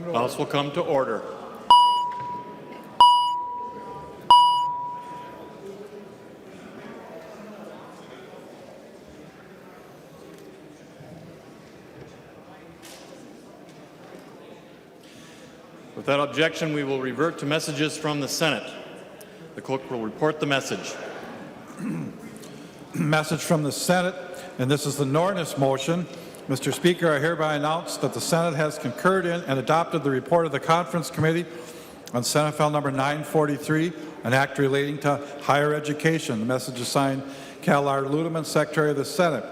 House will come to order. Without objection, we will revert to messages from the Senate. The clerk will report the message. Message from the Senate, and this is the Nornes motion. Mr. Speaker, I hereby announce that the Senate has concurred in and adopted the report of the Conference Committee on Senate File Number 943, an act relating to higher education. The message is signed Cal R. Ludeman, Secretary of the Senate.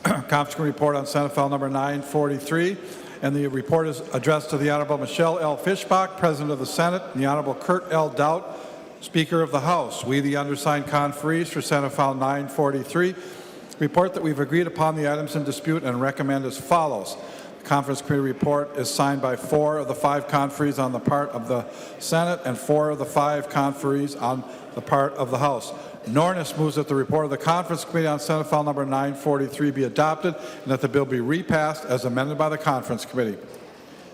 Conference Committee report on Senate File Number 943, and the report is addressed to the Honorable Michelle L. Fischbach, President of the Senate, and the Honorable Kurt L. Doudt, Speaker of the House. We, the undersigned conferees for Senate File 943, report that we've agreed upon the items in dispute and recommend as follows. The Conference Committee report is signed by 4 of the 5 conferees on the part of the Senate and 4 of the 5 conferees on the part of the House. Nornes moves that the report of the Conference Committee on Senate File Number 943 be adopted and that the bill be repassed as amended by the Conference Committee.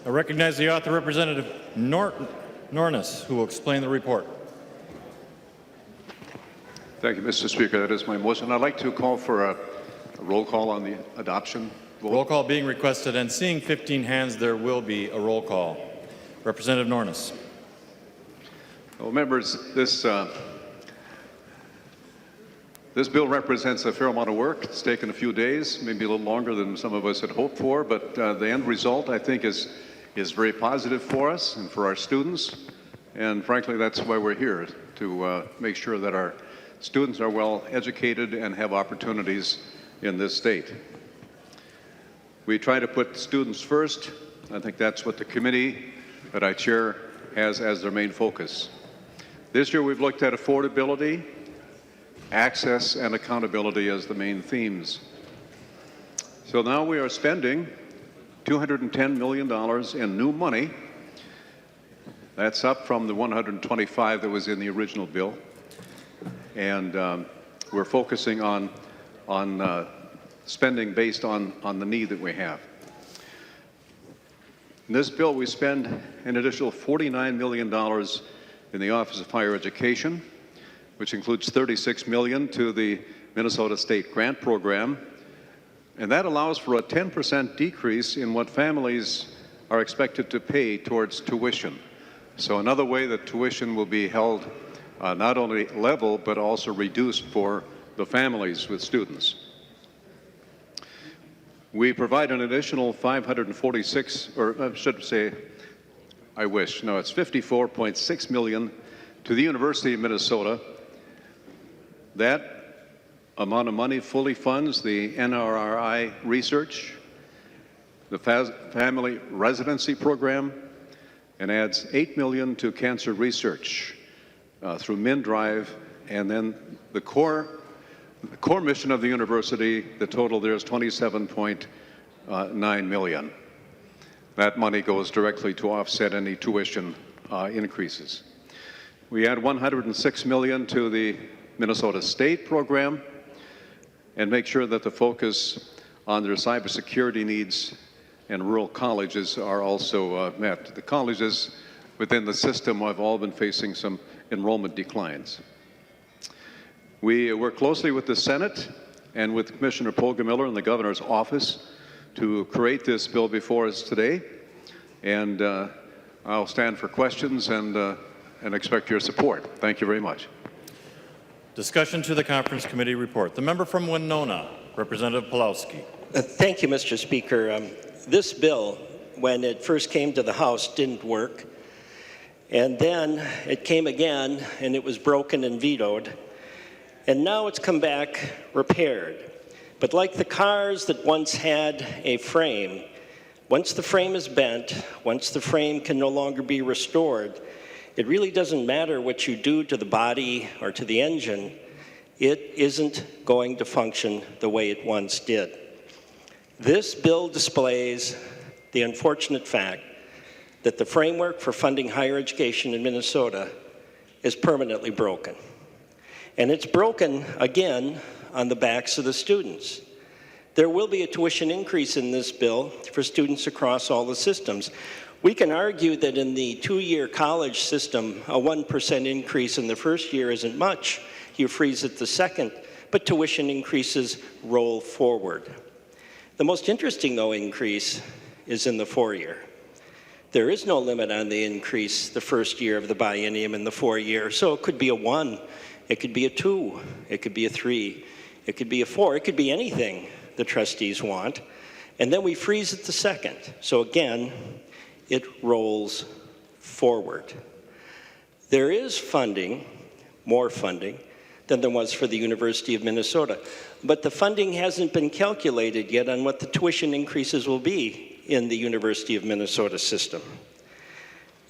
I recognize the author, Representative Nornes, who will explain the report. Thank you, Mr. Speaker. That is my motion. I'd like to call for a roll call on the adoption vote. Roll call being requested, and seeing 15 hands, there will be a roll call. Representative Nornes. Well, members, this bill represents a fair amount of work. It's taken a few days, maybe a little longer than some of us had hoped for, but the end result, I think, is very positive for us and for our students. And frankly, that's why we're here, to make sure that our students are well educated and have opportunities in this state. We try to put students first. I think that's what the committee that I chair has as their main focus. This year we've looked at affordability, access, and accountability as the main themes. So now we are spending $210 million in new money. That's up from the $125 that was in the original bill. And we're focusing on spending based on the need that we have. In this bill, we spend an additional $49 million in the Office of Higher Education, which includes $36 million to the Minnesota State Grant Program. And that allows for a 10% decrease in what families are expected to pay towards tuition. So another way that tuition will be held not only level, but also reduced for the families with students. We provide an additional 546, or I should say, I wish, no, it's $54.6 million to the University of Minnesota. That amount of money fully funds the NRRI research, the family residency program, and adds $8 million to cancer research through MnDrive, and then the core mission of the university, the total there is $27.9 million. That money goes directly to offset any tuition increases. We add $106 million to the Minnesota State program and make sure that the focus on their cybersecurity needs and rural colleges are also met. The colleges within the system have all been facing some enrollment declines. We work closely with the Senate and with Commissioner Poggemiller and the Governor's office to create this bill before us today. And I'll stand for questions and expect your support. Thank you very much. Discussion to the Conference Committee report. The member from Winona, Representative Pawlowski. Thank you, Mr. Speaker. This bill, when it first came to the House, didn't work. And then it came again, and it was broken and vetoed. And now it's come back repaired. But like the cars that once had a frame, once the frame is bent, once the frame can no longer be restored, it really doesn't matter what you do to the body or to the engine. It isn't going to function the way it once did. This bill displays the unfortunate fact that the framework for funding higher education in Minnesota is permanently broken. And it's broken, again, on the backs of the students. There will be a tuition increase in this bill for students across all the systems. We can argue that in the two-year college system, a 1% increase in the first year isn't much. You freeze it the second, but tuition increases roll forward. The most interesting, though, increase is in the 4-year. There is no limit on the increase the first year of the biennium in the 4-year, so it could be a 1, it could be a 2, it could be a 3, it could be a 4, it could be anything the trustees want. And then we freeze it the second. So again, it rolls forward. There is funding, more funding, than there was for the University of Minnesota. But the funding hasn't been calculated yet on what the tuition increases will be in the University of Minnesota system.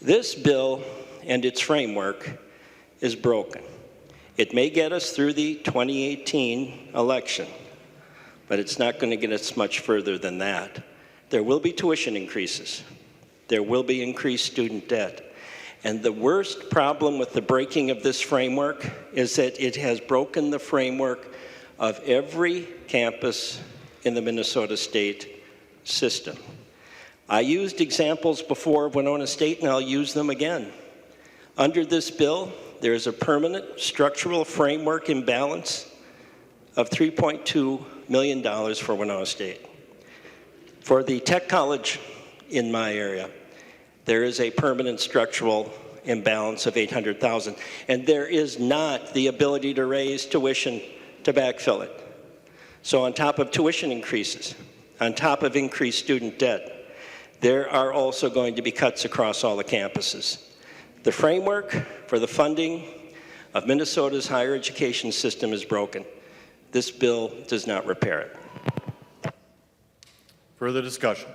This bill and its framework is broken. It may get us through the 2018 election, but it's not going to get us much further than that. There will be tuition increases. There will be increased student debt. And the worst problem with the breaking of this framework is that it has broken the framework of every campus in the Minnesota State system. I used examples before of Winona State, and I'll use them again. Under this bill, there is a permanent structural framework imbalance of $3.2 million for Winona State. For the tech college in my area, there is a permanent structural imbalance of $800,000, and there is not the ability to raise tuition to backfill it. So on top of tuition increases, on top of increased student debt, there are also going to be cuts across all the campuses. The framework for the funding of Minnesota's higher education system is broken. This bill does not repair it. Further discussion?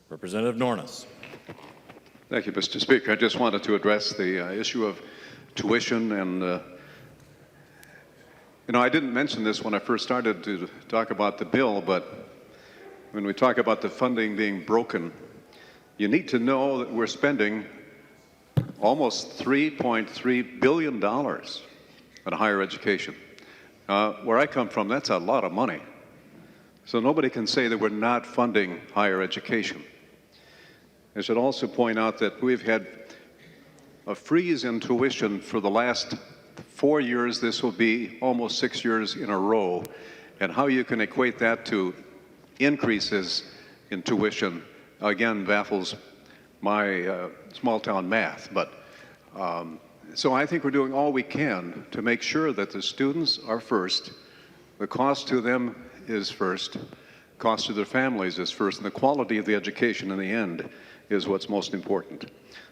Representative Nornes. Thank you, Mr. Speaker. I just wanted to address the issue of tuition. And, I didn't mention this when I first started to talk about the bill, but when we talk about the funding being broken, you need to know that we're spending almost $3.3 billion on higher education. Where I come from, that's a lot of money. So nobody can say that we're not funding higher education. I should also point out that we've had a freeze in tuition for the last 4 years. This will be almost 6 years in a row. And how you can equate that to increases in tuition, again, baffles my small-town math. But so I think we're doing all we can to make sure that the students are first, the cost to them is first, cost to their families is first, and the quality of the education in the end is what's most important.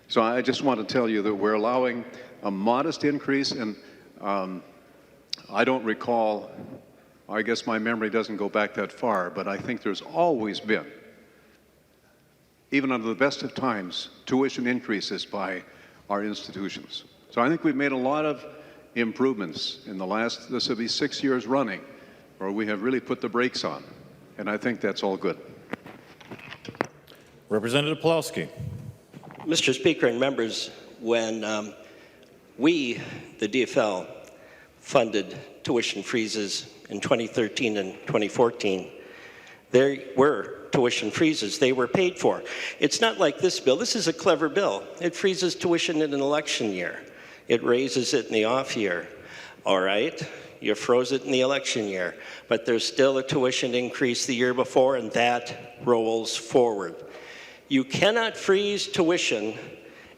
So I just want to tell you that we're allowing a modest increase, and I don't recall, I guess my memory doesn't go back that far, but I think there's always been, even under the best of times, tuition increases by our institutions. So I think we've made a lot of improvements in the last, this will be 6 years running, where we have really put the brakes on, and I think that's all good. Representative Pawlowski. Mr. Speaker and members, when we, the DFL, funded tuition freezes in 2013 and 2014, there were tuition freezes. They were paid for. It's not like this bill. This is a clever bill. It freezes tuition in an election year. It raises it in the off year. All right, you froze it in the election year, but there's still a tuition increase the year before, and that rolls forward. You cannot freeze tuition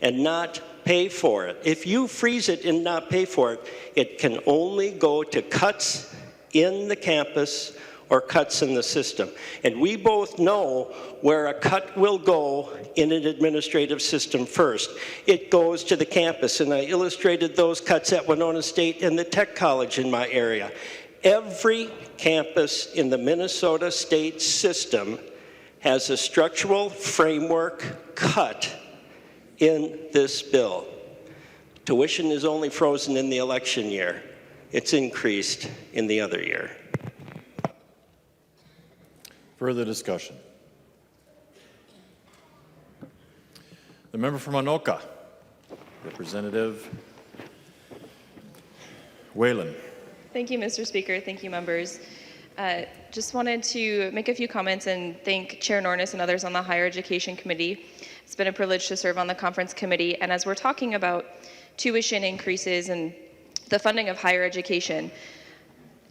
and not pay for it. If you freeze it and not pay for it, it can only go to cuts in the campus or cuts in the system. And we both know where a cut will go in an administrative system first. It goes to the campus, and I illustrated those cuts at Winona State and the Tech College in my area. Every campus in the Minnesota State system has a structural framework cut in this bill. Tuition is only frozen in the election year. It's increased in the other year. Further discussion? The member from Anoka, Representative Whalen. Thank you, Mr. Speaker. Thank you, members. Just wanted to make a few comments and thank Chair Nornes and others on the Higher Education Committee. It's been a privilege to serve on the conference committee. And as we're talking about tuition increases and the funding of higher education,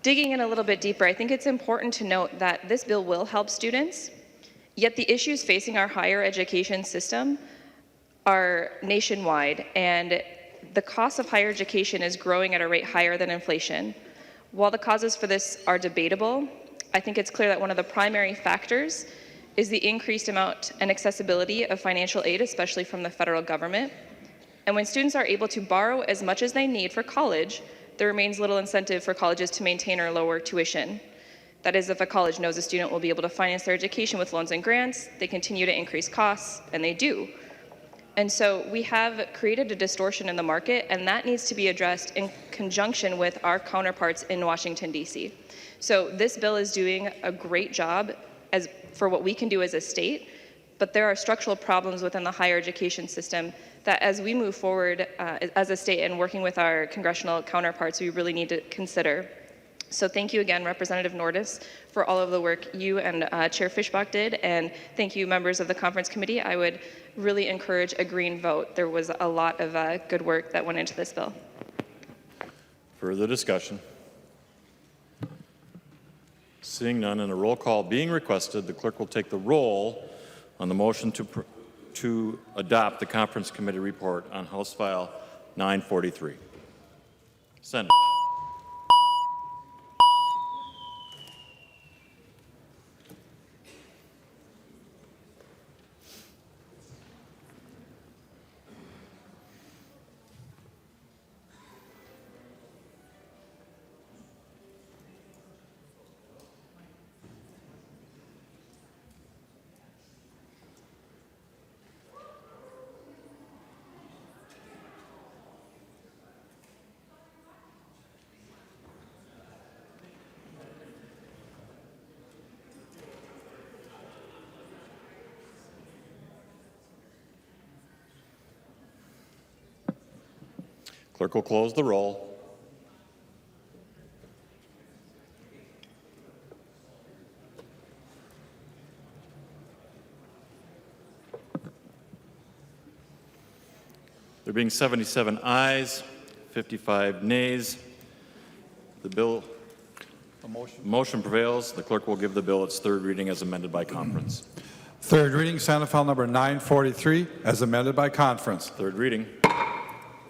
digging in a little bit deeper, I think it's important to note that this bill will help students, yet the issues facing our higher education system are nationwide, and the cost of higher education is growing at a rate higher than inflation. While the causes for this are debatable, I think it's clear that one of the primary factors is the increased amount and accessibility of financial aid, especially from the federal government. And when students are able to borrow as much as they need for college, there remains little incentive for colleges to maintain or lower tuition. That is, if a college knows a student will be able to finance their education with loans and grants, they continue to increase costs, and they do. And so we have created a distortion in the market, and that needs to be addressed in conjunction with our counterparts in Washington, D.C. So this bill is doing a great job for what we can do as a state, but there are structural problems within the higher education system that as we move forward as a state and working with our congressional counterparts, we really need to consider. So thank you again, Representative Nornes, for all of the work you and Chair Fischbach did, and thank you, members of the conference committee. I would really encourage a green vote. There was a lot of good work that went into this bill. Further discussion? Seeing none and a roll call being requested, the clerk will take the roll on the motion to adopt the conference committee report on House File 943. Senate. Clerk will close the roll. There being 77 ayes, 55 nays, the motion prevails. The clerk will give the bill its third reading as amended by conference. Third reading, Senate File number 943, as amended by conference. Third reading.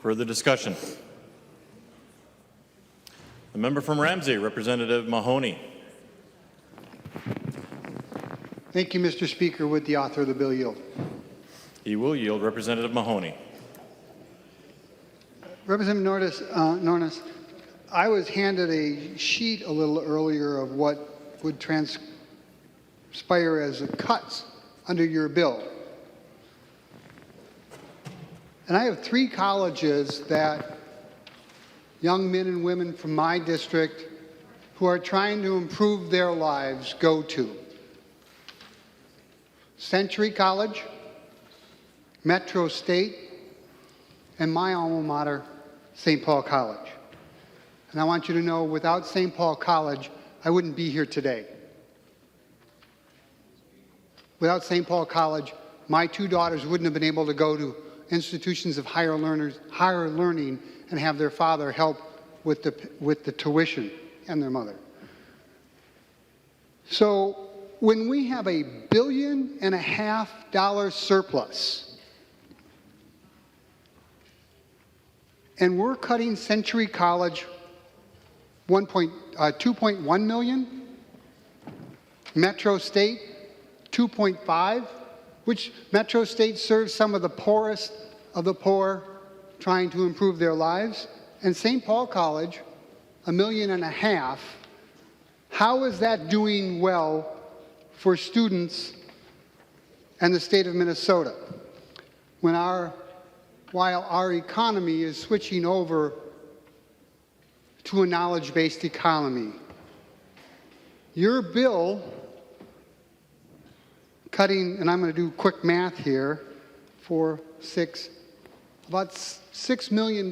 Further discussion? The member from Ramsey, Representative Mahoney. Thank you, Mr. Speaker. Would the author of the bill yield? He will yield. Representative Mahoney. Representative Nornes, I was handed a sheet a little earlier of what would transpire as cuts under your bill. And I have 3 colleges that young men and women from my district who are trying to improve their lives go to. Century College, Metro State, and my alma mater, St. Paul College. And I want you to know, without St. Paul College, I wouldn't be here today. Without St. Paul College, my 2 daughters wouldn't have been able to go to institutions of higher learning and have their father help with the tuition, and their mother. So when we have $1.5 billion surplus and we're cutting Century College 2.1 million, Metro State 2.5, which Metro State serves some of the poorest of the poor trying to improve their lives, and St. Paul College, $1.5 million. How is that doing well for students and the state of Minnesota while our economy is switching over to a knowledge-based economy? Your bill cutting, and I'm going to do quick math here, about $6 million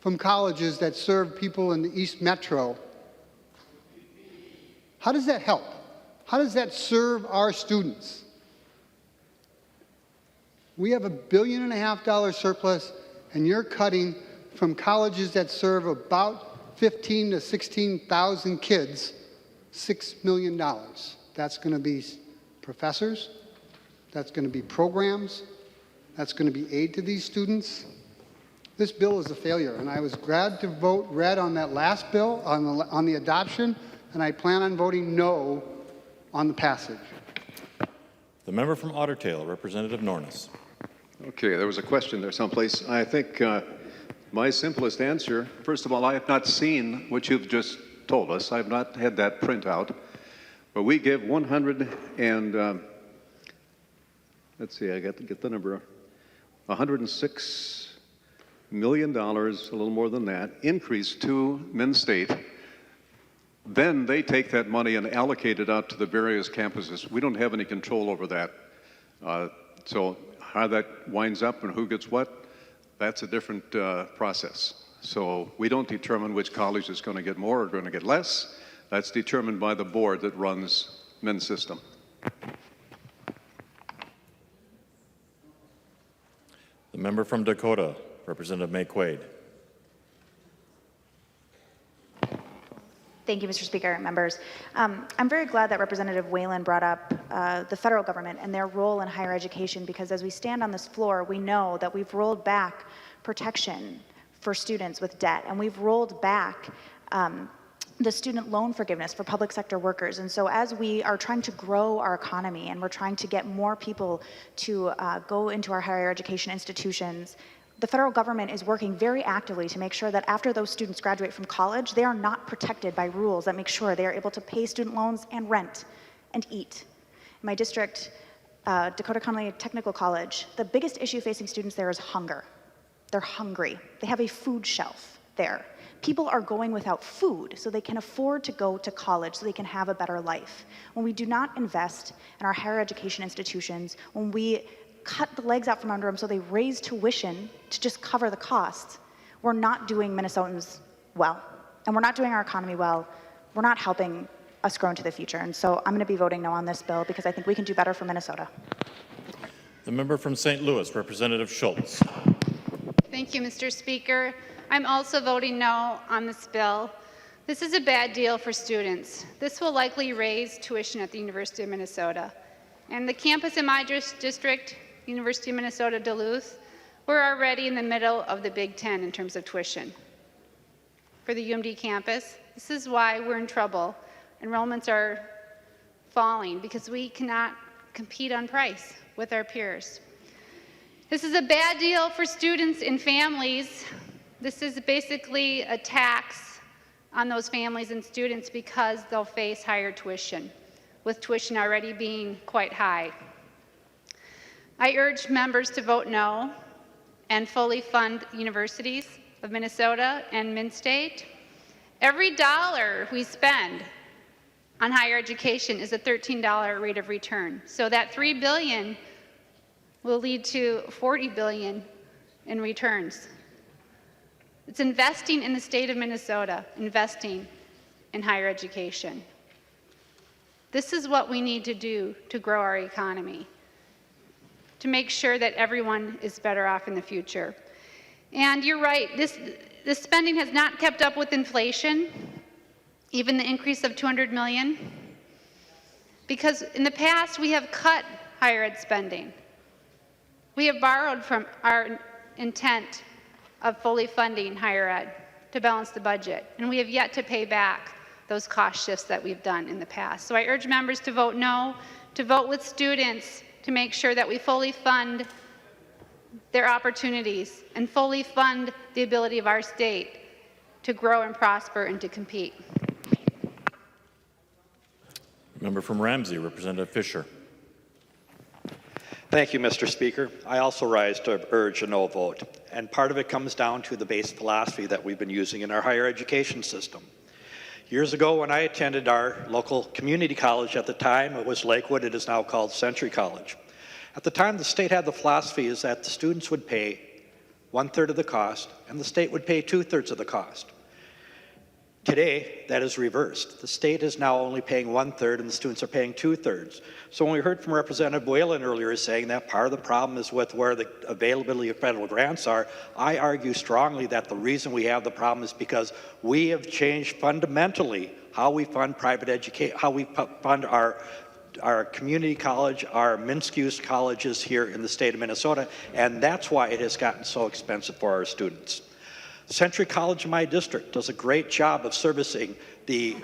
from colleges that serve people in the East Metro How does that help? How does that serve our students? We have $1.5 billion surplus, and you're cutting from colleges that serve about 15 to 16,000 kids, $6 million. That's going to be professors, that's going to be programs, that's going to be aid to these students. This bill is a failure, and I was glad to vote red on that last bill, on the adoption, and I plan on voting no on the passage. The member from Otter Tail, Representative Nornes. Okay, there was a question there someplace. I think my simplest answer, first of all, I have not seen what you've just told us. I've not had that printout. But we give 100 and, let's see, I got to get the number, $106 million, a little more than that, increase to Minn State. Then they take that money and allocate it out to the various campuses. We don't have any control over that. So how that winds up and who gets what, that's a different process. So we don't determine which college is going to get more or going to get less. That's determined by the board that runs Minn's system. The member from Dakota, Representative May Quaid. Thank you, Mr. Speaker and members. I'm very glad that Representative Whalen brought up the federal government and their role in higher education, because as we stand on this floor, we know that we've rolled back protection for students with debt, and we've rolled back the student loan forgiveness for public sector workers. And so as we are trying to grow our economy and we're trying to get more people to go into our higher education institutions, the federal government is working very actively to make sure that after those students graduate from college, they are not protected by rules that make sure they are able to pay student loans and rent and eat. In my district, Dakota Connolly Technical College, the biggest issue facing students there is hunger. They're hungry. They have a food shelf there. People are going without food so they can afford to go to college so they can have a better life. When we do not invest in our higher education institutions, when we cut the legs out from under them so they raise tuition to just cover the costs, we're not doing Minnesotans well. And we're not doing our economy well. We're not helping us grow into the future. And so I'm going to be voting no on this bill because I think we can do better for Minnesota. The member from St. Louis, Representative Schultz. Thank you, Mr. Speaker. I'm also voting no on this bill. This is a bad deal for students. This will likely raise tuition at the University of Minnesota. And the campus in my district, University of Minnesota Duluth, we're already in the middle of the Big Ten in terms of tuition. For the UMD campus, this is why we're in trouble. Enrollments are falling because we cannot compete on price with our peers. This is a bad deal for students and families. This is basically a tax on those families and students because they'll face higher tuition, with tuition already being quite high. I urge members to vote no and fully fund universities of Minnesota and Minn State. Every dollar we spend on higher education is a $13 rate of return. So that $3 billion will lead to $40 billion in returns. It's investing in the state of Minnesota, investing in higher education. This is what we need to do to grow our economy, to make sure that everyone is better off in the future. And you're right, this spending has not kept up with inflation, even the increase of $200 million, because in the past we have cut higher ed spending. We have borrowed from our intent of fully funding higher ed to balance the budget, and we have yet to pay back those cost shifts that we've done in the past. So I urge members to vote no, to vote with students to make sure that we fully fund their opportunities and fully fund the ability of our state to grow and prosper and to compete. Member from Ramsey, Representative Fisher. Thank you, Mr. Speaker. I also rise to urge a no vote, and part of it comes down to the base philosophy that we've been using in our higher education system. Years ago, when I attended our local community college, at the time it was Lakewood, it is now called Century College. At the time, the state had the philosophy is that the students would pay 1/3 of the cost and the state would pay 2/3 of the cost. Today, that is reversed. The state is now only paying 1/3 and the students are paying 2/3. So when we heard from Representative Whalen earlier saying that part of the problem is with where the availability of federal grants are, I argue strongly that the reason we have the problem is because we have changed fundamentally how we fund private education, how we fund our community college, our mixed-use colleges here in the state of Minnesota, and that's why it has gotten so expensive for our students. Century College in my district does a great job of servicing the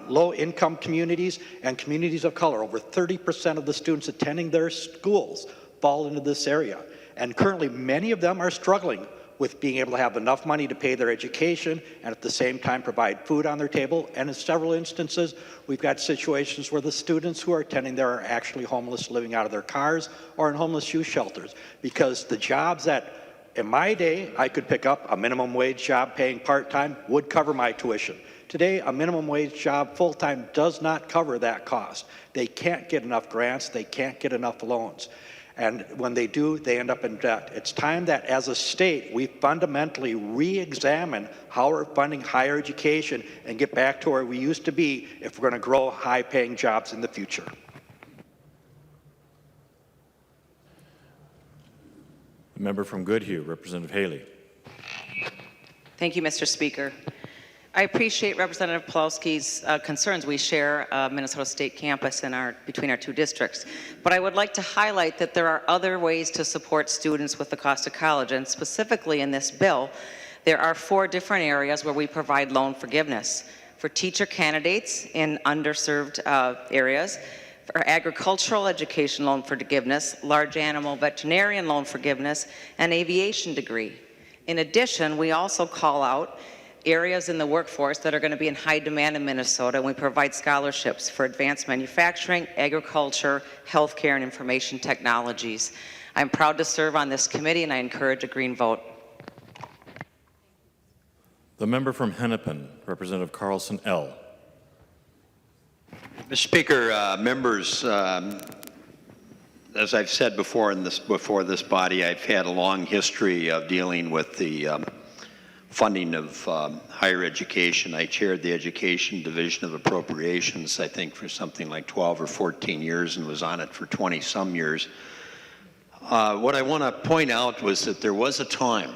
low-income communities and communities of color. Over 30% of the students attending their schools fall into this area. And currently, many of them are struggling with being able to have enough money to pay their education and at the same time provide food on their table. And in several instances, we've got situations where the students who are attending there are actually homeless, living out of their cars or in homeless youth shelters, because the jobs that in my day, I could pick up a minimum wage job paying part-time, would cover my tuition. Today, a minimum wage job full-time does not cover that cost. They can't get enough grants, they can't get enough loans. And when they do, they end up in debt. It's time that as a state, we fundamentally re-examine how we're funding higher education and get back to where we used to be if we're going to grow high-paying jobs in the future. The member from Goodhue, Representative Haley. Thank you, Mr. Speaker. I appreciate Representative Pawlowski's concerns. We share Minnesota State campus between our two districts. But I would like to highlight that there are other ways to support students with the cost of college, and specifically in this bill, there are 4 different areas where we provide loan forgiveness. For teacher candidates in underserved areas, for agricultural education loan forgiveness, large animal veterinarian loan forgiveness, and aviation degree. In addition, we also call out areas in the workforce that are going to be in high demand in Minnesota, and we provide scholarships for advanced manufacturing, agriculture, healthcare, and information technologies. I'm proud to serve on this committee, and I encourage a green vote. The member from Hennepin, Representative Carlson L. Mr. Speaker, members, as I've said before before this body, I've had a long history of dealing with the funding of higher education. I chaired the Education Division of Appropriations, I think, for something like 12 or 14 years and was on it for 20-some years. What I want to point out was that there was a time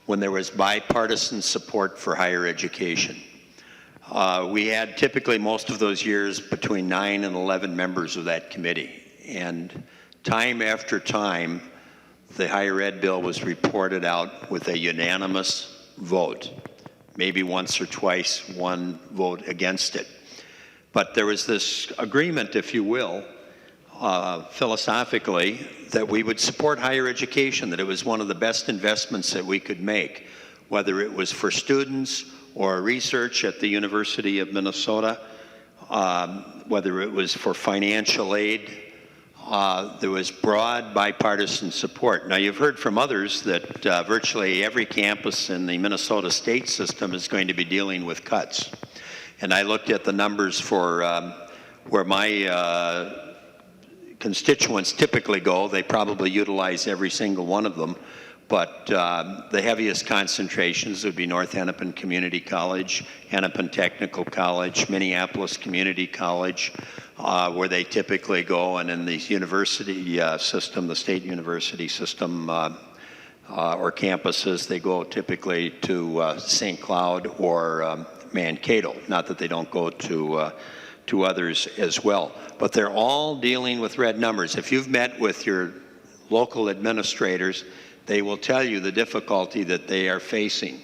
when there was bipartisan support for higher education. We had typically most of those years between 9 and 11 members of that committee. And time after time, the higher ed bill was reported out with a unanimous vote. Maybe once or twice, one vote against it. But there was this agreement, if you will, philosophically, that we would support higher education, that it was one of the best investments that we could make, whether it was for students or research at the University of Minnesota, whether it was for financial aid. There was broad bipartisan support. Now, you've heard from others that virtually every campus in the Minnesota state system is going to be dealing with cuts. And I looked at the numbers for where my constituents typically go. They probably utilize every single one of them. But the heaviest concentrations would be North Hennepin Community College, Hennepin Technical College, Minneapolis Community College, where they typically go, and in the university system, the state university system or campuses, they go typically to St. Cloud or Mankato. Not that they don't go to others as well. But they're all dealing with red numbers. If you've met with your local administrators, they will tell you the difficulty that they are facing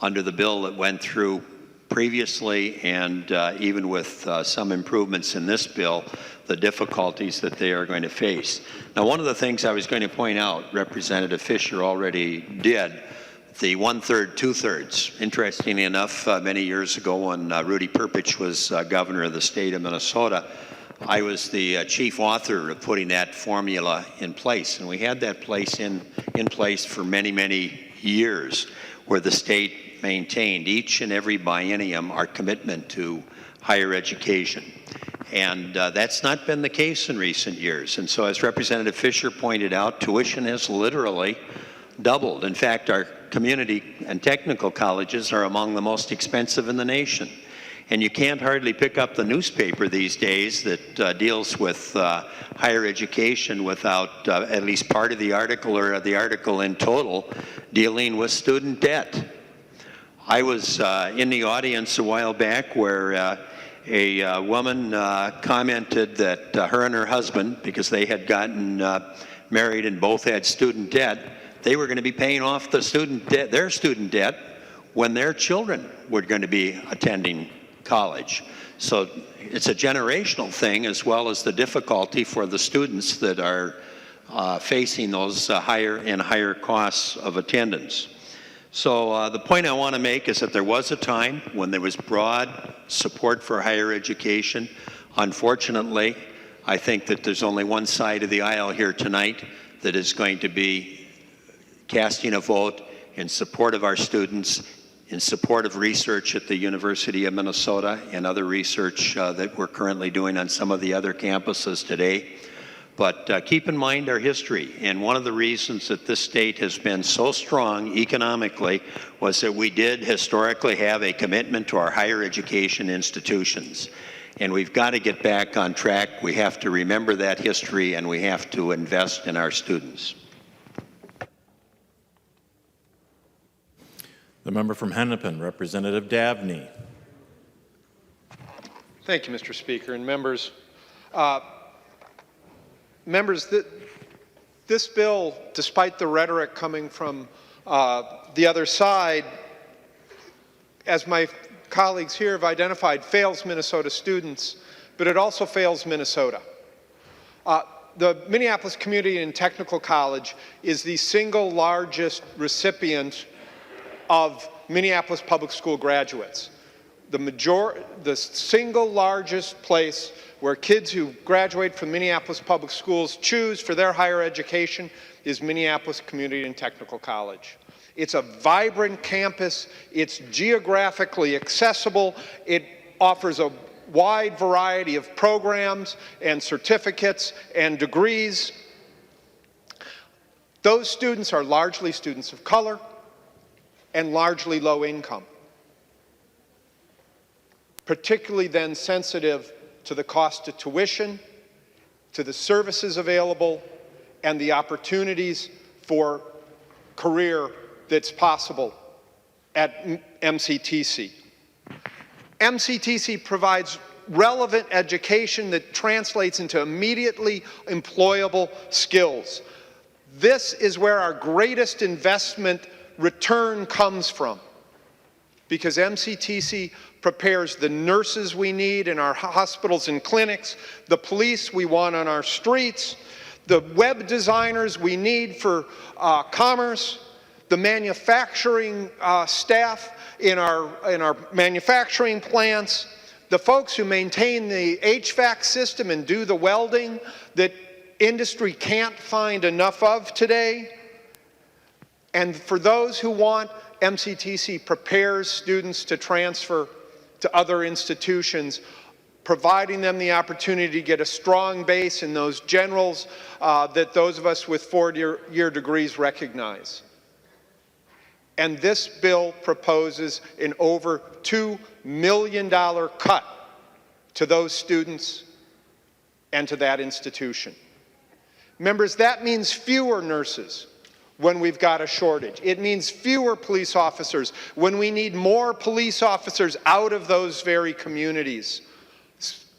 under the bill that went through previously, and even with some improvements in this bill, the difficulties that they are going to face. Now, one of the things I was going to point out, Representative Fischer already did, the 1/3, 2/3. Interestingly enough, many years ago when Rudy Perpich was governor of the state of Minnesota, I was the chief author of putting that formula in place, and we had that in place for many, many years, where the state maintained each and every biennium our commitment to higher education. And that's not been the case in recent years. And so, as Representative Fischer pointed out, tuition has literally doubled. In fact, our community and technical colleges are among the most expensive in the nation. And you can't hardly pick up the newspaper these days that deals with higher education without at least part of the article or the article in total dealing with student debt. I was in the audience a while back where a woman commented that her and her husband, because they had gotten married and both had student debt, they were going to be paying off the student debt, their student debt, when their children were going to be attending college. So it's a generational thing, as well as the difficulty for the students that are facing those higher and higher costs of attendance. So the point I want to make is that there was a time when there was broad support for higher education. Unfortunately, I think that there's only one side of the aisle here tonight that is going to be casting a vote in support of our students, in support of research at the University of Minnesota and other research that we're currently doing on some of the other campuses today. But keep in mind our history, and one of the reasons that this state has been so strong economically was that we did historically have a commitment to our higher education institutions. And we've got to get back on track. We have to remember that history, and we have to invest in our students. The member from Hennepin, Representative Davney. Thank you, Mr. Speaker, and members. This bill, despite the rhetoric coming from the other side, as my colleagues here have identified, fails Minnesota students, but it also fails Minnesota. The Minneapolis Community and Technical College is the single largest recipient of Minneapolis public school graduates. The single largest place where kids who graduate from Minneapolis public schools choose for their higher education is Minneapolis Community and Technical College. It's a vibrant campus, it's geographically accessible, it offers a wide variety of programs and certificates and degrees. Those students are largely students of color and largely low income, particularly then sensitive to the cost of tuition, to the services available, and the opportunities for career that's possible at MCTC. MCTC provides relevant education that translates into immediately employable skills. This is where our greatest investment return comes from, because MCTC prepares the nurses we need in our hospitals and clinics, the police we want on our streets, the web designers we need for commerce, the manufacturing staff in our manufacturing plants, the folks who maintain the HVAC system and do the welding that industry can't find enough of today. And for those who want, MCTC prepares students to transfer to other institutions, providing them the opportunity to get a strong base in those generals that those of us with four-year degrees recognize. And this bill proposes an over $2 million cut to those students and to that institution. Members, that means fewer nurses when we've got a shortage. It means fewer police officers when we need more police officers out of those very communities,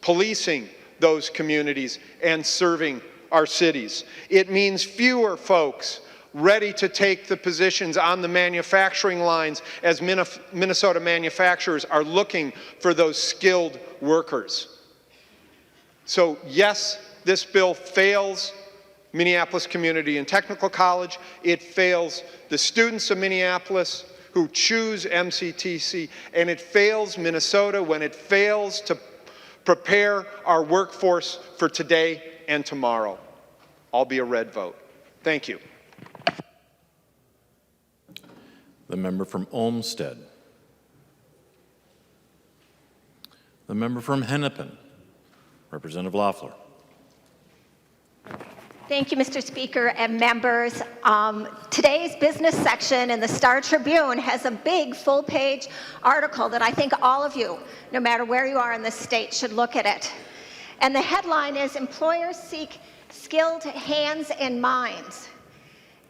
policing those communities and serving our cities. It means fewer folks ready to take the positions on the manufacturing lines as Minnesota manufacturers are looking for those skilled workers. So yes, this bill fails Minneapolis Community and Technical College. It fails the students of Minneapolis who choose MCTC, and it fails Minnesota when it fails to prepare our workforce for today and tomorrow. I'll be a red vote. Thank you. The member from Olmsted. The member from Hennepin, Representative Loeffler. Thank you, Mr. Speaker and members. Today's business section in the Star Tribune has a big full-page article that I think all of you, no matter where you are in the state, should look at it. And the headline is, "Employers Seek Skilled Hands and Minds."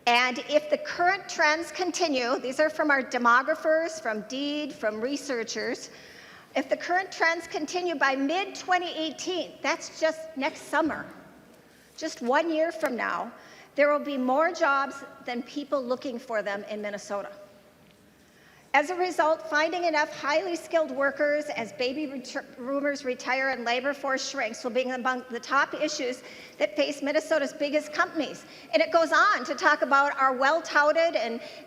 And if the current trends continue, these are from our demographers, from DEED, from researchers, if the current trends continue by mid-2018, that's just next summer, just 1 year from now, there will be more jobs than people looking for them in Minnesota. As a result, finding enough highly skilled workers as baby boomers retire and labor force shrinks will be among the top issues that face Minnesota's biggest companies. And it goes on to talk about our well-touted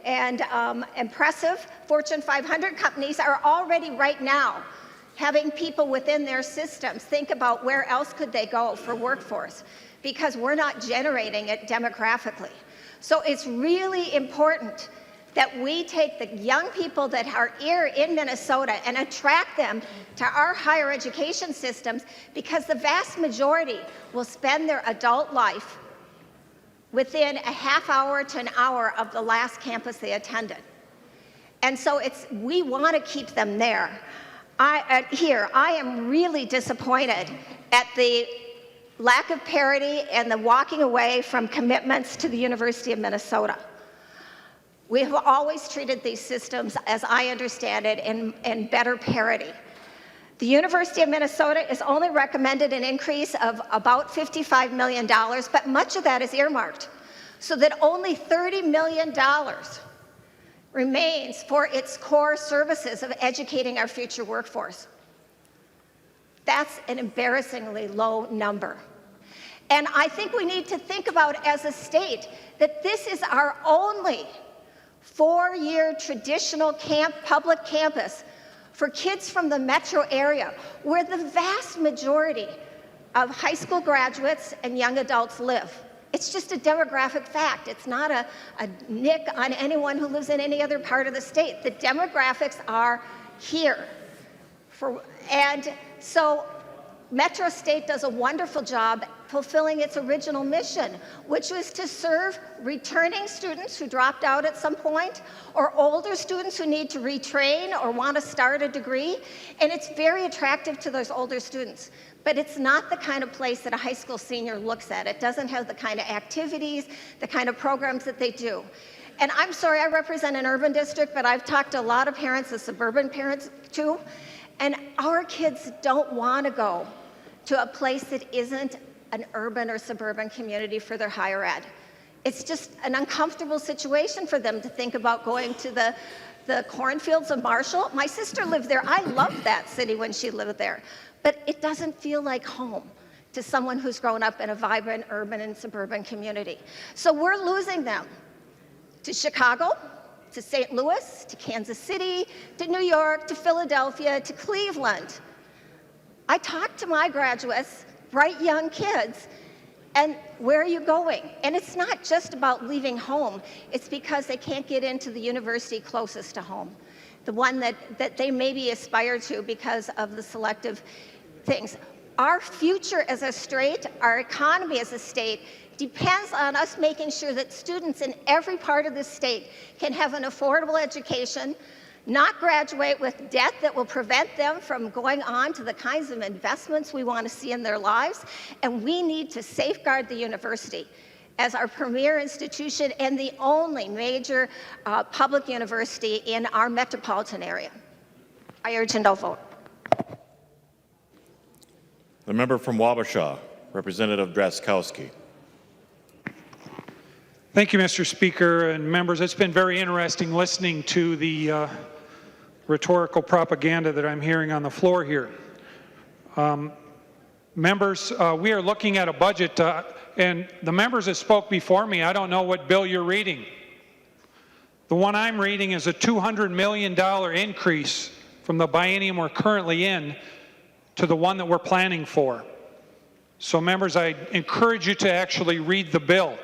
and impressive Fortune 500 companies are already right now having people within their systems think about where else could they go for workforce, because we're not generating it demographically. So it's really important that we take the young people that are here in Minnesota and attract them to our higher education systems, because the vast majority will spend their adult life within a half hour to an hour of the last campus they attended. And so we want to keep them there. I am really disappointed at the lack of parity and the walking away from commitments to the University of Minnesota. We have always treated these systems, as I understand it, in better parity. The University of Minnesota has only recommended an increase of about $55 million, but much of that is earmarked, so that only $30 million remains for its core services of educating our future workforce. That's an embarrassingly low number. And I think we need to think about, as a state, that this is our only four-year traditional public campus for kids from the metro area, where the vast majority of high school graduates and young adults live. It's just a demographic fact. It's not a nick on anyone who lives in any other part of the state. The demographics are here. And so Metro State does a wonderful job fulfilling its original mission, which was to serve returning students who dropped out at some point, or older students who need to retrain or want to start a degree. And it's very attractive to those older students. But it's not the kind of place that a high school senior looks at. It doesn't have the kind of activities, the kind of programs that they do. And I'm sorry, I represent an urban district, but I've talked to a lot of parents, the suburban parents too, and our kids don't want to go to a place that isn't an urban or suburban community for their higher ed. It's just an uncomfortable situation for them to think about going to the cornfields of Marshall. My sister lived there. I loved that city when she lived there. But it doesn't feel like home to someone who's grown up in a vibrant urban and suburban community. So we're losing them to Chicago, to St. Louis, to Kansas City, to New York, to Philadelphia, to Cleveland. I talked to my graduates, bright young kids, and where are you going? And it's not just about leaving home. It's because they can't get into the university closest to home, the one that they maybe aspire to because of the selective things. Our future as a state, our economy as a state, depends on us making sure that students in every part of the state can have an affordable education, not graduate with debt that will prevent them from going on to the kinds of investments we want to see in their lives. And we need to safeguard the university as our premier institution and the only major public university in our metropolitan area. I urge a no vote. The member from Wabasha, Representative Drazkowski. Thank you, Mr. Speaker and members. It's been very interesting listening to the rhetorical propaganda that I'm hearing on the floor here. Members, we are looking at a budget, and the members that spoke before me, I don't know what bill you're reading. The one I'm reading is a $200 million increase from the biennium we're currently in to the one that we're planning for. So members, I encourage you to actually read the bill.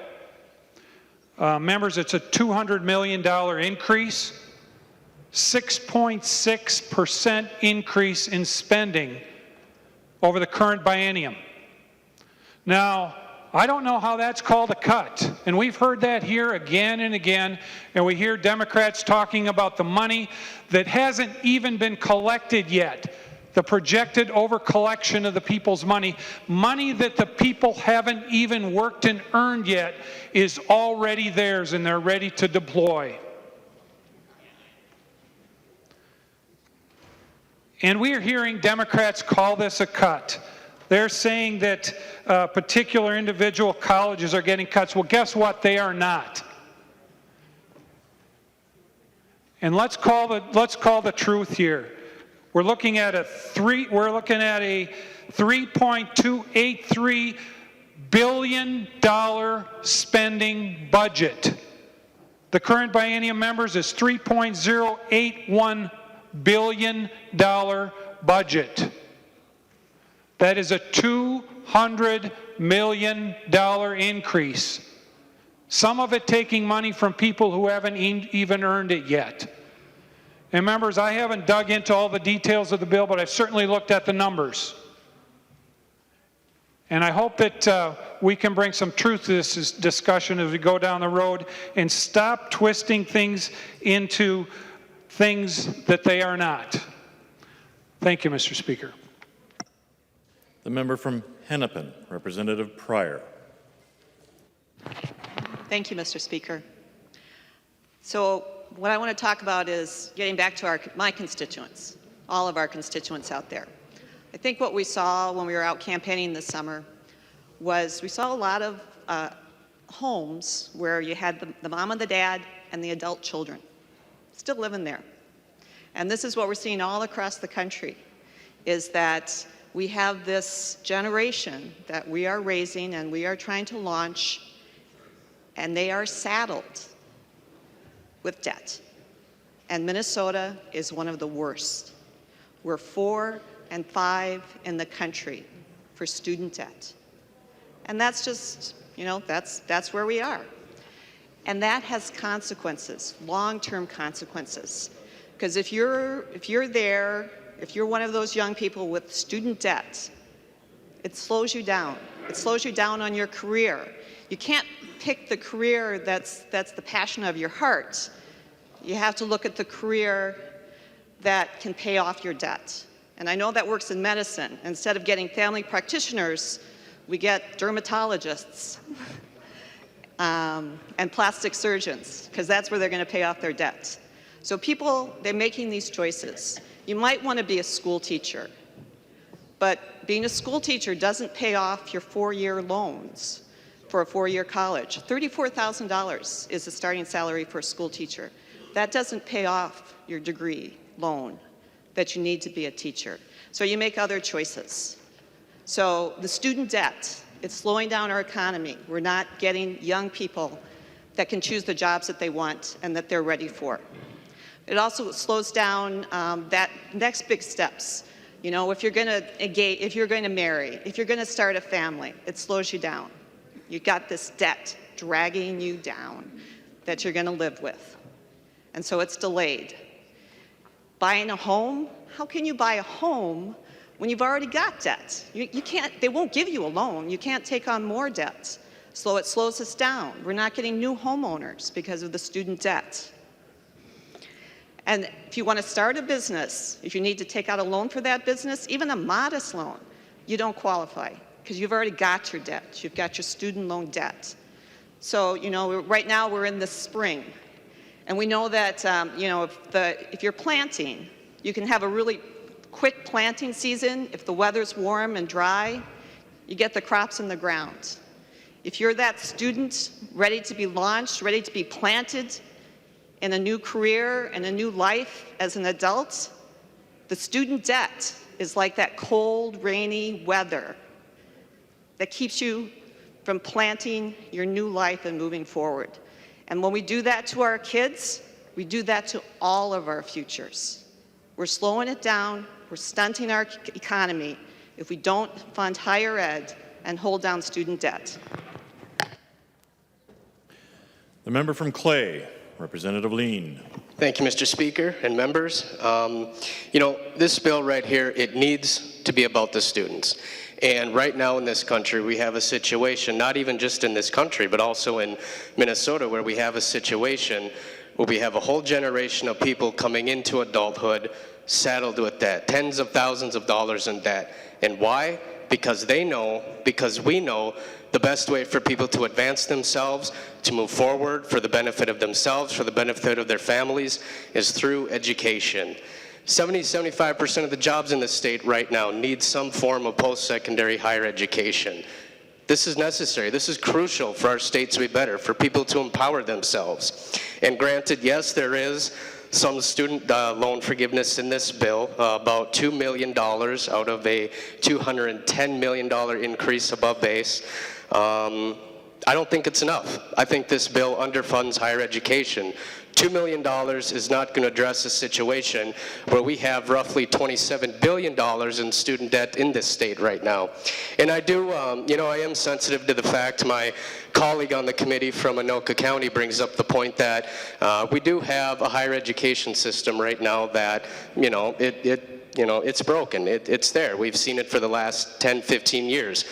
Members, it's a $200 million increase, 6.6% increase in spending over the current biennium. Now, I don't know how that's called a cut. And we've heard that here again and again, and we hear Democrats talking about the money that hasn't even been collected yet. The projected over-collection of the people's money, money that the people haven't even worked and earned yet, is already theirs and they're ready to deploy. And we are hearing Democrats call this a cut. They're saying that particular individual colleges are getting cuts. Well, guess what? They are not. And let's call the truth here. We're looking at a $3.283 billion spending budget. The current biennium members is $3.081 billion budget. That is a $200 million increase. Some of it taking money from people who haven't even earned it yet. And members, I haven't dug into all the details of the bill, but I've certainly looked at the numbers. And I hope that we can bring some truth to this discussion as we go down the road and stop twisting things into things that they are not. Thank you, Mr. Speaker. The member from Hennepin, Representative Pryor. Thank you, Mr. Speaker. So what I want to talk about is getting back to my constituents, all of our constituents out there. I think what we saw when we were out campaigning this summer was we saw a lot of homes where you had the mom and the dad and the adult children still living there. And this is what we're seeing all across the country, is that we have this generation that we are raising and we are trying to launch, and they are saddled with debt. And Minnesota is one of the worst. We're 4 and 5 in the country for student debt. And that's just, that's where we are. And that has consequences, long-term consequences. Because if you're one of those young people with student debt, it slows you down. It slows you down on your career. You can't pick the career that's the passion of your heart. You have to look at the career that can pay off your debt. And I know that works in medicine. Instead of getting family practitioners, we get dermatologists and plastic surgeons, because that's where they're going to pay off their debt. So people, they're making these choices. You might want to be a school teacher, but being a school teacher doesn't pay off your 4-year loans for a 4-year college. $34,000 is the starting salary for a school teacher. That doesn't pay off your degree loan that you need to be a teacher. So you make other choices. So the student debt, it's slowing down our economy. We're not getting young people that can choose the jobs that they want and that they're ready for. It also slows down that next big steps. If you're going to engage, if you're going to marry, if you're going to start a family, it slows you down. You've got this debt dragging you down that you're going to live with. And so it's delayed. Buying a home, how can you buy a home when you've already got debt? You can't, they won't give you a loan. You can't take on more debt. So it slows us down. We're not getting new homeowners because of the student debt. And if you want to start a business, if you need to take out a loan for that business, even a modest loan, you don't qualify because you've already got your debt. You've got your student loan debt. So, right now we're in the spring. And we know that, if you're planting, you can have a really quick planting season. If the weather's warm and dry, you get the crops in the ground. If you're that student ready to be launched, ready to be planted in a new career and a new life as an adult, the student debt is like that cold, rainy weather that keeps you from planting your new life and moving forward. And when we do that to our kids, we do that to all of our futures. We're slowing it down, we're stunting our economy if we don't fund higher ed and hold down student debt. The member from Clay, Representative Lean. Thank you, Mr. Speaker and members. This bill right here, it needs to be about the students. And right now in this country, we have a situation, not even just in this country, but also in Minnesota, where we have a situation where we have a whole generation of people coming into adulthood saddled with debt, tens of thousands of dollars in debt. And why? Because we know the best way for people to advance themselves, to move forward for the benefit of themselves, for the benefit of their families, is through education. 75% of the jobs in the state right now need some form of post-secondary higher education. This is necessary. This is crucial for our state to be better, for people to empower themselves. And granted, yes, there is some student loan forgiveness in this bill, about $2 million out of a $210 million increase above base. I don't think it's enough. I think this bill underfunds higher education. $2 million is not going to address a situation where we have roughly $27 billion in student debt in this state right now. And I do, I am sensitive to the fact my colleague on the committee from Anoka County brings up the point that we do have a higher education system right now that, it's broken. It's there. We've seen it for the last 10, 15 years.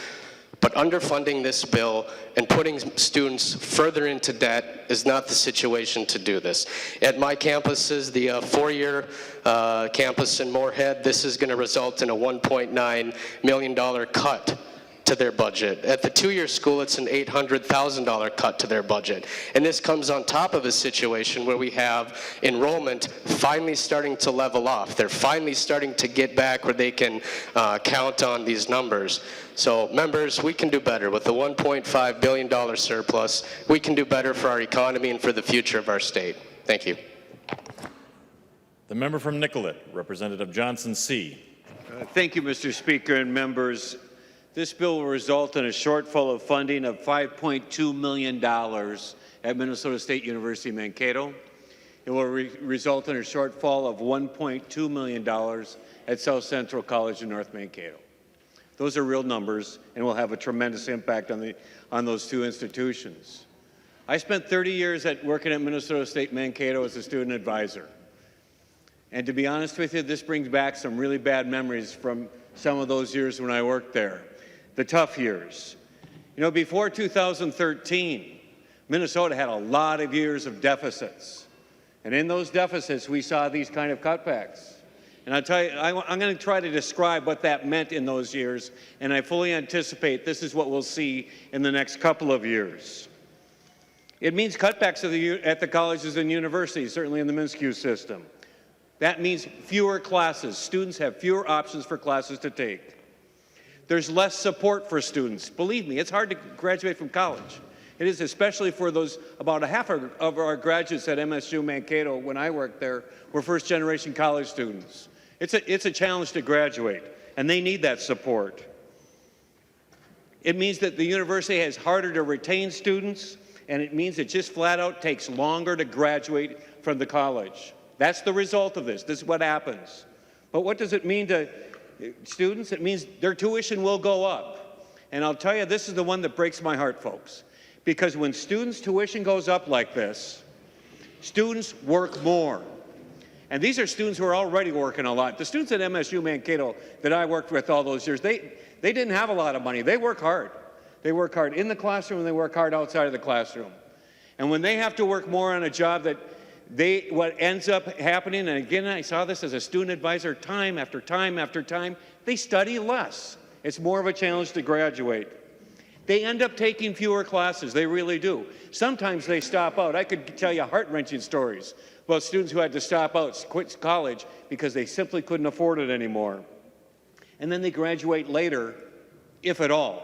But underfunding this bill and putting students further into debt is not the situation to do this. At my campuses, the four-year campus in Moorhead, this is going to result in a $1.9 million cut to their budget. At the two-year school, it's an $800,000 cut to their budget. And this comes on top of a situation where we have enrollment finally starting to level off. They're finally starting to get back where they can count on these numbers. So members, we can do better. With the $1.5 billion surplus, we can do better for our economy and for the future of our state. Thank you. The member from Nicollet, Representative Johnson C. Thank you, Mr. Speaker and members. This bill will result in a shortfall of funding of $5.2 million at Minnesota State University Mankato. It will result in a shortfall of $1.2 million at South Central College in North Mankato. Those are real numbers and will have a tremendous impact on those two institutions. I spent 30 years working at Minnesota State Mankato as a student advisor. And to be honest with you, this brings back some really bad memories from some of those years when I worked there. The tough years. Before 2013, Minnesota had a lot of years of deficits. And in those deficits, we saw these kind of cutbacks. And I'll tell you, I'm going to try to describe what that meant in those years, and I fully anticipate this is what we'll see in the next couple of years. It means cutbacks at the colleges and universities, certainly in the MNSCU system. That means fewer classes. Students have fewer options for classes to take. There's less support for students. Believe me, it's hard to graduate from college. It is, especially for those, about a half of our graduates at MSU Mankato when I worked there were first-generation college students. It's a challenge to graduate, and they need that support. It means that the university has harder to retain students, and it means it just flat out takes longer to graduate from the college. That's the result of this. This is what happens. But what does it mean to students? It means their tuition will go up. And I'll tell you, this is the one that breaks my heart, folks. Because when students' tuition goes up like this, students work more. And these are students who are already working a lot. The students at MSU Mankato that I worked with all those years, they didn't have a lot of money. They work hard. They work hard in the classroom and they work hard outside of the classroom. And when they have to work more on a job that what ends up happening, and again, I saw this as a student advisor time after time after time, they study less. It's more of a challenge to graduate. They end up taking fewer classes. They really do. Sometimes they stop out. I could tell you heart-wrenching stories about students who had to stop out, quit college because they simply couldn't afford it anymore. And then they graduate later, if at all.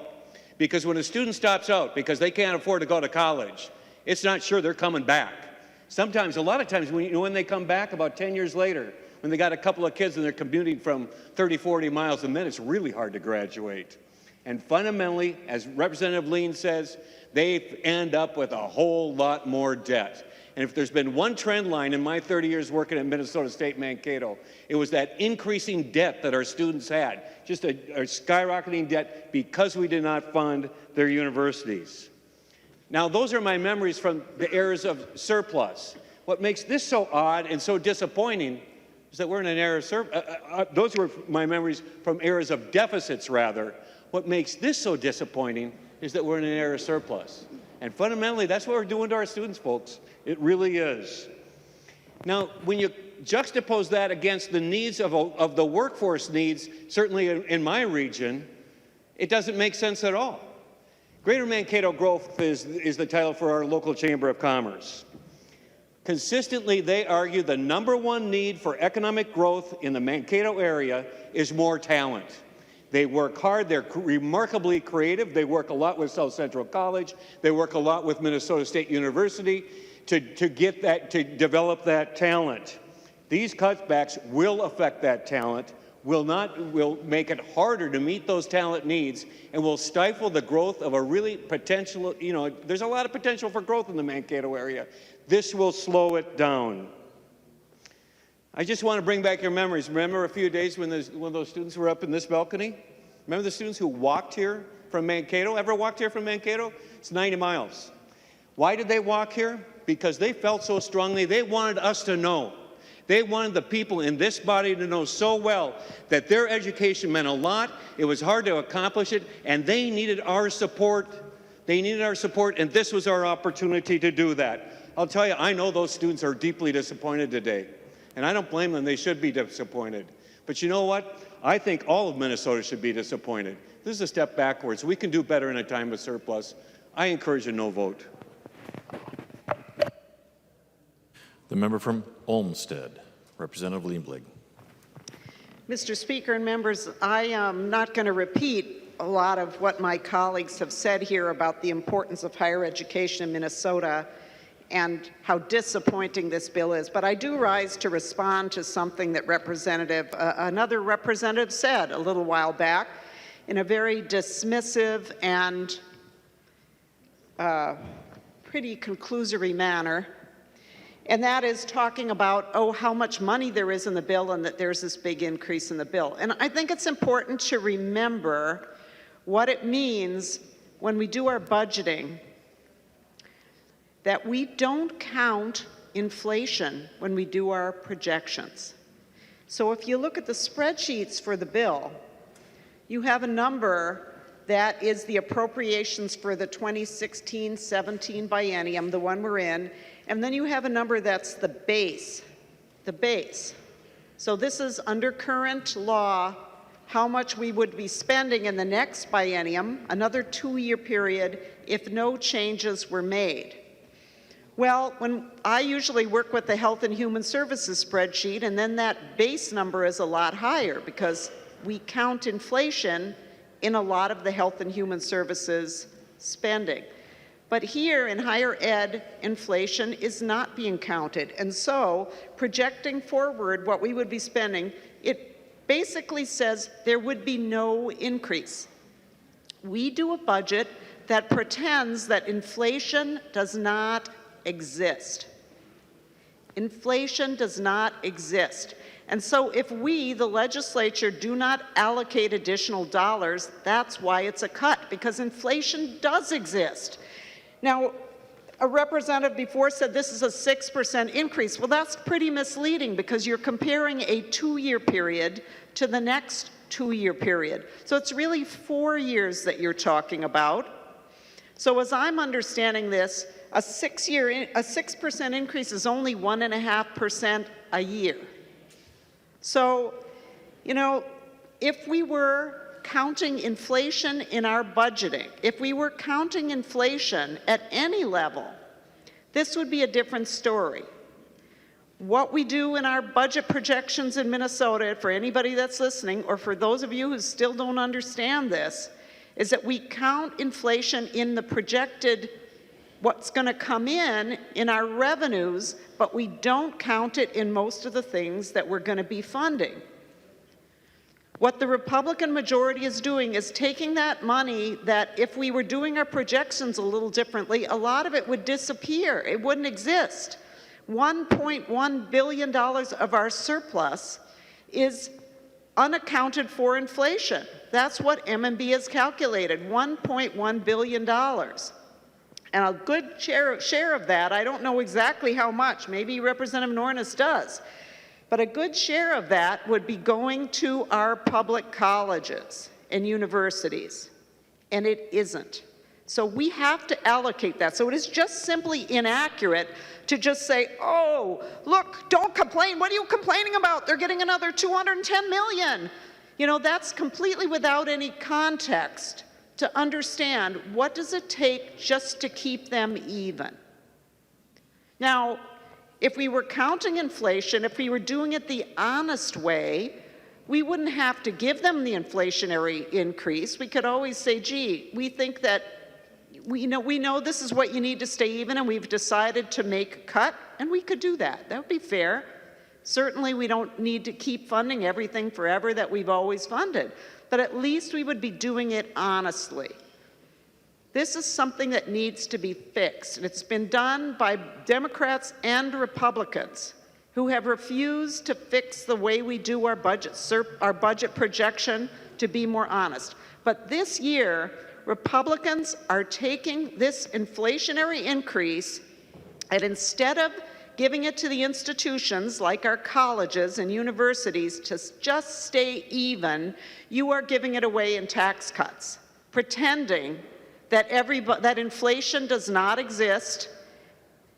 Because when a student stops out because they can't afford to go to college, it's not sure they're coming back. Sometimes, a lot of times, when they come back about 10 years later, when they got a couple of kids and they're commuting from 30, 40 miles, and then it's really hard to graduate. And fundamentally, as Representative Lean says, they end up with a whole lot more debt. And if there's been one trend line in my 30 years working at Minnesota State Mankato, it was that increasing debt that our students had, just a skyrocketing debt because we did not fund their universities. Now, those are my memories from the eras of surplus. What makes this so odd and so disappointing is that we're in an era of surplus. Those were my memories from eras of deficits, rather. What makes this so disappointing is that we're in an era of surplus. And fundamentally, that's what we're doing to our students, folks. It really is. Now, when you juxtapose that against the needs of the workforce needs, certainly in my region, it doesn't make sense at all. Greater Mankato growth is the title for our local Chamber of Commerce. Consistently, they argue the #1 need for economic growth in the Mankato area is more talent. They work hard. They're remarkably creative. They work a lot with South Central College. They work a lot with Minnesota State University to develop that talent. These cutbacks will affect that talent, will make it harder to meet those talent needs, and will stifle the growth of a really potential, there's a lot of potential for growth in the Mankato area. This will slow it down. I just want to bring back your memories. Remember a few days when those students were up in this balcony? Remember the students who walked here from Mankato? Ever walked here from Mankato? It's 90 miles. Why did they walk here? Because they felt so strongly they wanted us to know. They wanted the people in this body to know so well that their education meant a lot, it was hard to accomplish it, and they needed our support. They needed our support, and this was our opportunity to do that. I'll tell you, I know those students are deeply disappointed today. And I don't blame them. They should be disappointed. But you know what? I think all of Minnesota should be disappointed. This is a step backwards. We can do better in a time of surplus. I encourage a no vote. The member from Olmsted, Representative Liebling. Mr. Speaker and members, I am not going to repeat a lot of what my colleagues have said here about the importance of higher education in Minnesota and how disappointing this bill is. But I do rise to respond to something that another representative said a little while back in a very dismissive and pretty conclusory manner. And that is talking about, how much money there is in the bill and that there's this big increase in the bill. And I think it's important to remember what it means when we do our budgeting, that we don't count inflation when we do our projections. So if you look at the spreadsheets for the bill, you have a number that is the appropriations for the 2016-17 biennium, the one we're in, and then you have a number that's the base. So this is under current law, how much we would be spending in the next biennium, another 2-year period, if no changes were made. Well, when I usually work with the Health and Human Services spreadsheet, and then that base number is a lot higher because we count inflation in a lot of the Health and Human Services spending. But here in higher ed, inflation is not being counted. And so projecting forward what we would be spending, it basically says there would be no increase. We do a budget that pretends that inflation does not exist. Inflation does not exist. And so if we, the legislature, do not allocate additional dollars, that's why it's a cut, because inflation does exist. Now, a representative before said this is a 6% increase. Well, that's pretty misleading because you're comparing a 2-year period to the next 2-year period. So it's really 4 years that you're talking about. So as I'm understanding this, a 6% increase is only 1.5% a year. So, if we were counting inflation in our budgeting, if we were counting inflation at any level, this would be a different story. What we do in our budget projections in Minnesota, for anybody that's listening, or for those of you who still don't understand this, is that we count inflation in the projected what's going to come in our revenues, but we don't count it in most of the things that we're going to be funding. What the Republican majority is doing is taking that money that if we were doing our projections a little differently, a lot of it would disappear. It wouldn't exist. $1.1 billion of our surplus is unaccounted for inflation. That's what MMB has calculated, $1.1 billion. And a good share of that, I don't know exactly how much, maybe Representative Nornes does, but a good share of that would be going to our public colleges. and universities, and it isn't. So we have to allocate that. So it is just simply inaccurate to just say, oh, look, don't complain. What are you complaining about? They're getting another $210 million. You know, that's completely without any context to understand what does it take just to keep them even. Now, if we were counting inflation, if we were doing it the honest way, we wouldn't have to give them the inflationary increase. We could always say, gee, we think that we know this is what you need to stay even, and we've decided to make a cut, and we could do that. That would be fair. Certainly, we don't need to keep funding everything forever that we've always funded, but at least we would be doing it honestly. This is something that needs to be fixed, and it's been done by Democrats and Republicans who have refused to fix the way we do our budget projection to be more honest. But this year, Republicans are taking this inflationary increase, and instead of giving it to the institutions like our colleges and universities to just stay even, you are giving it away in tax cuts, pretending that inflation does not exist.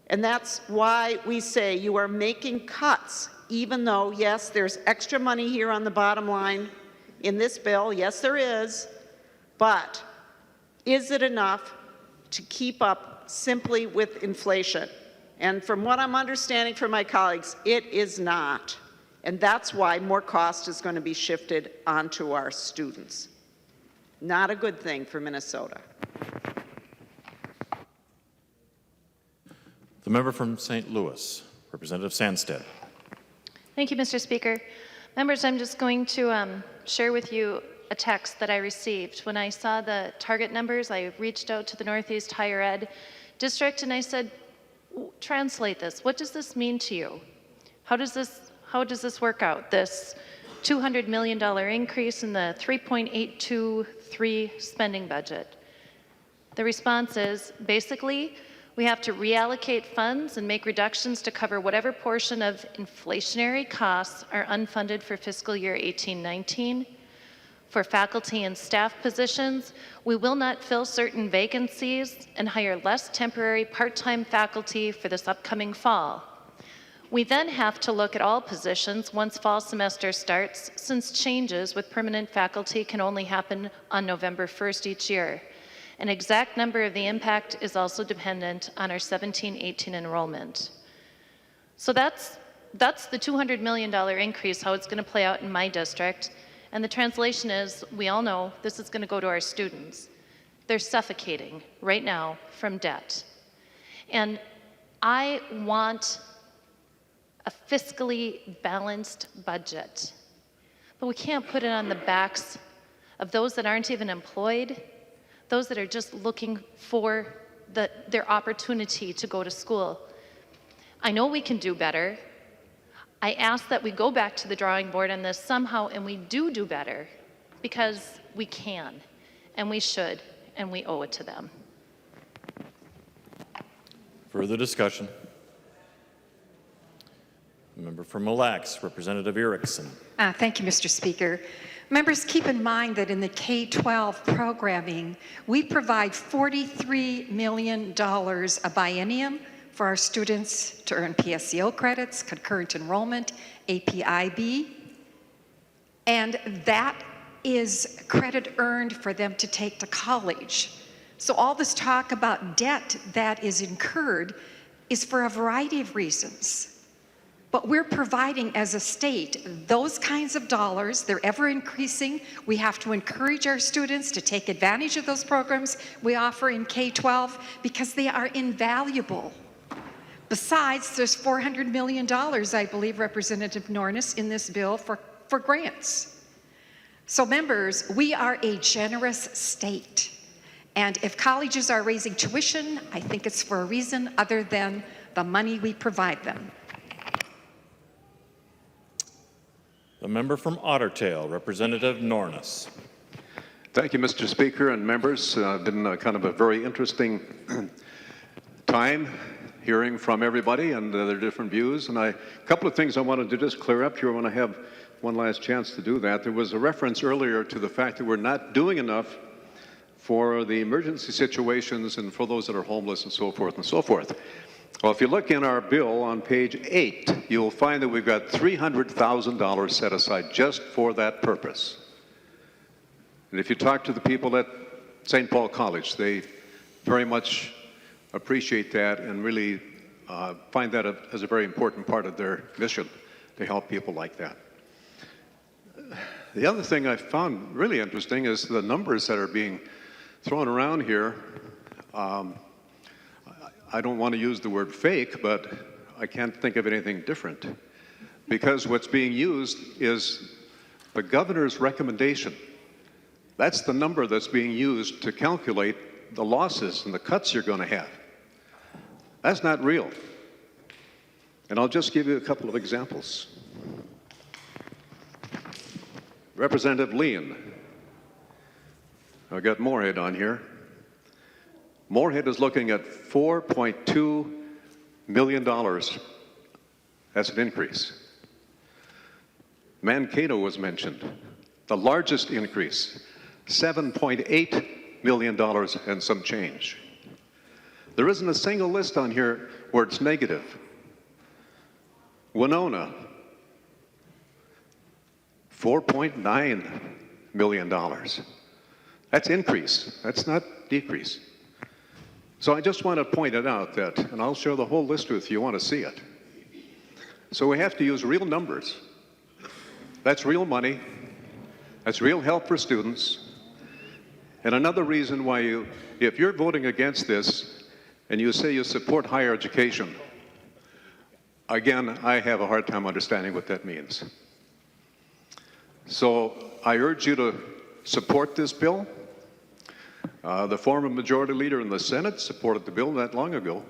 And that's why we say you are making cuts, even though, yes, there's extra money here on the bottom line in this bill. Yes, there is. But is it enough to keep up simply with inflation? And from what I'm understanding from my colleagues, it is not. And that's why more cost is going to be shifted onto our students. Not a good thing for Minnesota. The member from St. Louis, Representative Sandstead. Thank you, Mr. Speaker. Members, I'm just going to share with you a text that I received. When I saw the target numbers, I reached out to the Northeast Higher Ed District and I said, translate this. What does this mean to you? How does this work out? This $200 million increase in the 3.823 spending budget. The response is basically we have to reallocate funds and make reductions to cover whatever portion of inflationary costs are unfunded for fiscal year 18-19. For faculty and staff positions, we will not fill certain vacancies and hire less temporary part-time faculty for this upcoming fall. We then have to look at all positions once fall semester starts, since changes with permanent faculty can only happen on November 1st each year. An exact number of the impact is also dependent on our 17-18 enrollment. So that's the $200 million increase, how it's going to play out in my district. And the translation is, we all know this is going to go to our students. They're suffocating right now from debt. And I want a fiscally balanced budget. But we can't put it on the backs of those that aren't even employed, those that are just looking for their opportunity to go to school. I know we can do better. I ask that we go back to the drawing board on this somehow and we do better, because we can and we should and we owe it to them. Further discussion? Member from Mille Lacs, Representative Erickson. Thank you, Mr. Speaker. Members, keep in mind that in the K-12 programming, we provide $43 million a biennium for our students to earn PSEO credits, concurrent enrollment, APIB, and that is credit earned for them to take to college. So all this talk about debt that is incurred is for a variety of reasons. But we're providing as a state those kinds of dollars. They're ever increasing. We have to encourage our students to take advantage of those programs we offer in K-12 because they are invaluable. Besides, there's $400 million, I believe, Representative Nornes, in this bill for grants. So members, we are a generous state. And if colleges are raising tuition, I think it's for a reason other than the money we provide them. The member from Ottertail, Representative Nornes. Thank you, Mr. Speaker and members. Been kind of a very interesting time hearing from everybody and their different views. And a couple of things I wanted to just clear up here. I want to have one last chance to do that. There was a reference earlier to the fact that we're not doing enough for the emergency situations and for those that are homeless and so forth and so forth. Well, if you look in our bill on page 8, you'll find that we've got $300,000 set aside just for that purpose. And if you talk to the people at St. Paul College, they very much appreciate that and really find that as a very important part of their mission to help people like that. The other thing I found really interesting is the numbers that are being thrown around here. I don't want to use the word fake, but I can't think of anything different. Because what's being used is the governor's recommendation. That's the number that's being used to calculate the losses and the cuts you're going to have. That's not real. And I'll just give you a couple of examples. Representative Lean. I've got Moorhead on here. Moorhead is looking at $4.2 million. That's an increase. Mankato was mentioned. The largest increase, $7.8 million and some change. There isn't a single list on here where it's negative. Winona, $4.9 million. That's increase. That's not decrease. So I just want to point it out that, and I'll share the whole list with you, you want to see it. So we have to use real numbers. That's real money. That's real help for students. And another reason why if you're voting against this and you say you support higher education, again, I have a hard time understanding what that means. So I urge you to support this bill. The former majority leader in the Senate supported the bill not long ago.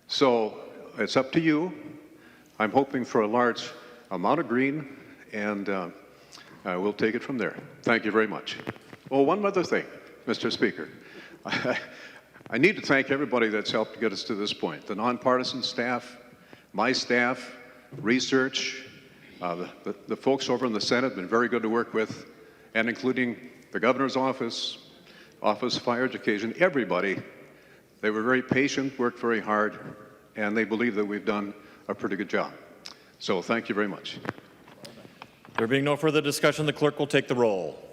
So it's up to you. I'm hoping for a large amount of green, and we'll take it from there. Thank you very much. Oh, one other thing, Mr. Speaker. I need to thank everybody that's helped get us to this point. The nonpartisan staff, my staff, research, the folks over in the Senate have been very good to work with, and including the governor's office, Office of Higher Education, everybody. They were very patient, worked very hard, and they believe that we've done a pretty good job. So thank you very much. There being no further discussion, the clerk will take the roll.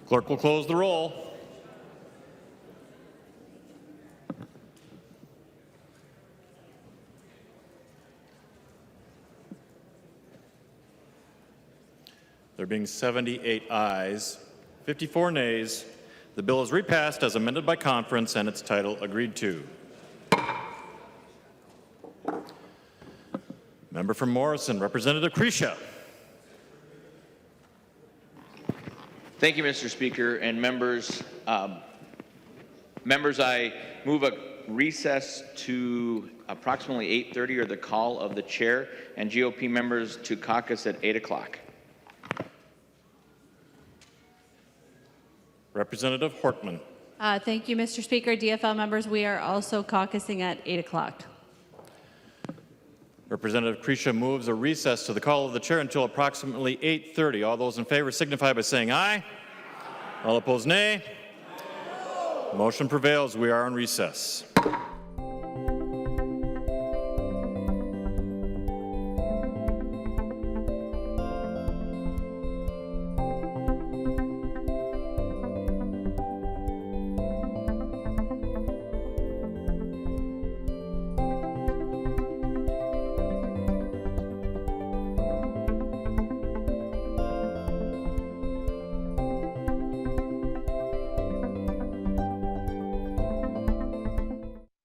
Clerk will close the roll. There being 78 ayes, 54 nays, the bill is repassed as amended by conference and its title agreed to. Member from Morrison, Representative Krisha. Thank you, Mr. Speaker, and members. Members, I move a recess to approximately 8:30, or the call of the chair, and GOP members to caucus at 8 o'clock. Representative Hortman. Thank you, Mr. Speaker. DFL members, we are also caucusing at 8 o'clock. Representative Krisha moves a recess to the call of the chair until approximately 8:30. All those in favor signify by saying aye. All opposed, nay. Motion prevails. We are on recess.